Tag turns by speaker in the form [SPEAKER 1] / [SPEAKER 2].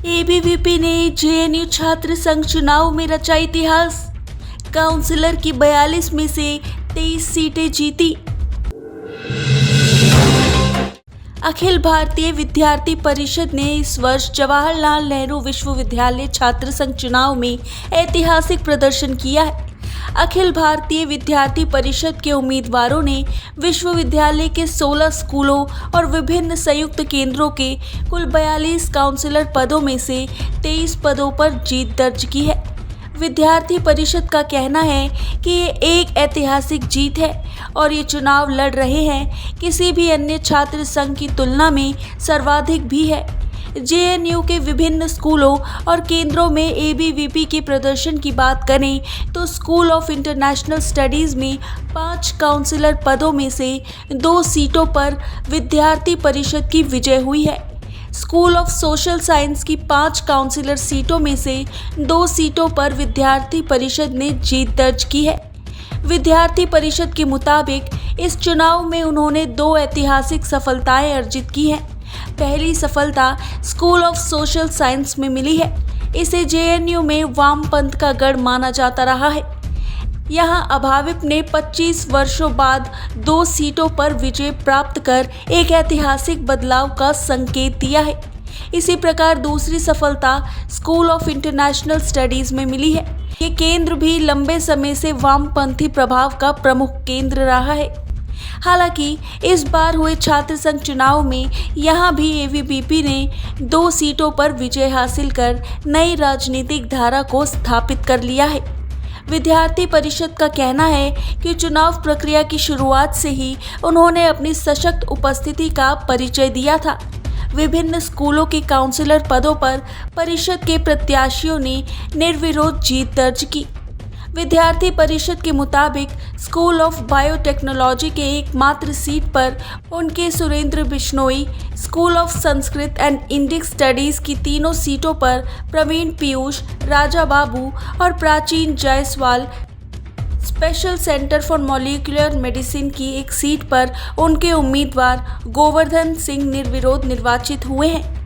[SPEAKER 1] ABVP ने JNU छात्र संघ चुनाव में रचा इतिहास। काउंसिलर की 42 में से 23 सीटें जीती। अखिल भारतीय विद्यार्थी परिषद ने इस वर्ष जवाहरलाल नेहरू विश्वविद्यालय छात्र संघ चुनाव में ऐतिहासिक प्रदर्शन किया है। अखिल भारतीय विद्यार्थी परिषद के उम्मीदवारों ने विश्वविद्यालय के 16 स्कूलों और विभिन्न संयुक्त केंद्रों के कुल 42 काउंसिलर पदों में से 23 पदों पर जीत दर्ज की है। विद्यार्थी परिषद का कहना है कि ये एक ऐतिहासिक जीत है और ये चुनाव लड़ रहे हैं किसी भी अन्य छात्र संघ की तुलना में सर्वाधिक भी है। जेएनयू के विभिन्न स्कूलों और केंद्रों में एबीवीपी के प्रदर्शन की बात करें तो स्कूल ऑफ इंटरनेशनल स्टडीज़ में 5 काउंसिलर पदों में से 2 सीटों पर विद्यार्थी परिषद की विजय हुई है। स्कूल ऑफ सोशल साइंस की 5 काउंसिलर सीटों में से 2 सीटों पर विद्यार्थी परिषद ने जीत दर्ज की है। विद्यार्थी परिषद के मुताबिक इस चुनाव में उन्होंने 2 ऐतिहासिक सफलताएं अर्जित की हैं। पहली सफलता स्कूल ऑफ सोशल साइंस में मिली है। इसे जेएनयू में वामपंथ का गढ़ माना जाता रहा है। यहाँ अभाविप ने 25 वर्षों बाद 2 सीटों पर विजय प्राप्त कर एक ऐतिहासिक बदलाव का संकेत दिया है। इसी प्रकार दूसरी सफलता स्कूल ऑफ इंटरनेशनल स्टडीज़ में मिली है। ये केंद्र भी लंबे समय से वामपंथी प्रभाव का प्रमुख केंद्र रहा है। हालांकि इस बार हुए छात्र संघ चुनाव में यहाँ भी एबीवीपी ने 2 सीटों पर विजय हासिल कर नई राजनीतिक धारा को स्थापित कर लिया है। विद्यार्थी परिषद का कहना है कि चुनाव प्रक्रिया की शुरुआत से ही उन्होंने अपनी सशक्त उपस्थिति का परिचय दिया था। विभिन्न स्कूलों के काउंसिलर पदों पर परिषद के प्रत्याशियों ने निर्विरोध जीत दर्ज की। विद्यार्थी परिषद के मुताबिक स्कूल ऑफ बायोटेक्नोलॉजी के एकमात्र सीट पर उनके Surendra Bishnoi, school of Sanskrit and Indic studies की तीनों सीटों पर प्रवीण पीयूष, राजा बाबू और प्राचीन Jaiswal, special centre for molecular medicine की एक सीट पर उनके उम्मीदवार गोवर्धन सिंह निर्विरोध निर्वाचित हुए हैं।